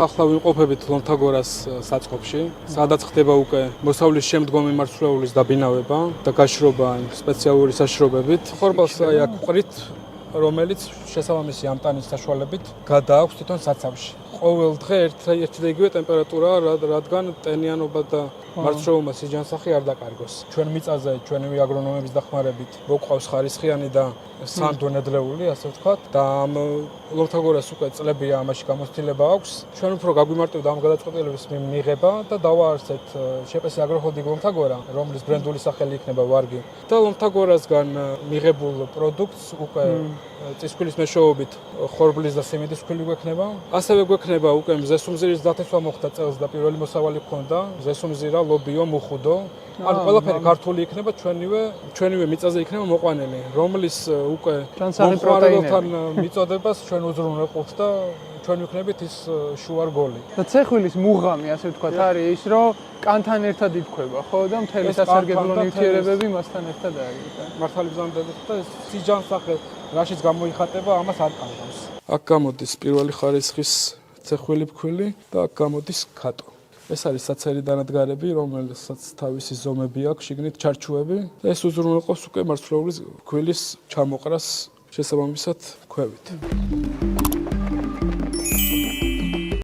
ახლა ვიმყოფებით ლომთაგორას საწყობში, სადაც ხდება უკვე მოსავლის შემდგომი მარცვლეულის დაბინავება და გაშრობა სპეციალური საშრობებით. ხორბალს აქ ვყრით, რომელიც შესაბამისი ამტანის საშუალებით გადააქვს თვითონ საცავში. ყოველ დღე ერთი და იგივე ტემპერატურაა, რადგან ტენიანობა და მარცვლეულმა სიჯანსაღი არ დაკარგოს. ჩვენ მიწაზე, ჩვენივე აგრონომების დახმარებით, მოყავს ხარისხიანი და სანდო ნედლეული, ასე ვთქვათ, და ამ ლომთაგორას უკვე წლებია ამაში გამოცდილება აქვს. ჩვენ უფრო გაგვიმარტივდა ამ გადაწყვეტილების მიღება და დავაარსეთ შეპესი აგროჰოლდინგ ლომთაგორა, რომლის ბრენდული სახელი იქნება ვარგი. და ლომთაგორასგან მიღებულ პროდუქტს უკვე წისქვილის მეშვეობით ხორბლის და სიმინდის ქვილი გვექნება. ასევე გვექნება უკვე მზესუმზირის დათესვა მოხდა წელს და პირველი მოსავალი გქონდა, მზესუმზირა, ლობიო, მუხუდო. ანუ ყველაფერი ქართული იქნება, ჩვენივე მიწაზე იქნება მოყვანილი, რომლის უკვე მომხმარებელთან მიწოდებას ჩვენ უზრუნველყოფთ და ჩვენ ვიქნებით ის შუარგოლი. და ცეხვილის მუღამი, ასე ვთქვათ, არის ის, რომ კანთან ერთად იფქვება, ხო, და მთელი სასარგებლო ნივთიერებები მასთან ერთად არის. მართალი ბრძანდებით და სიჯანსაღე რაშიც გამოიხატება, ამას არ კარგავს. აქ გამოდის პირველი ხარისხის ცეხვილი ფქვილი და აქ გამოდის კატო. ეს არის საცერი დანადგარები, რომელსაც თავისი ზომები აქვს, შიგნით ჩარჩოები და ეს უზრუნველყოფს უკვე მარცვლეულის ფქვილის ჩამოყრას შესაბამისად ქვევით.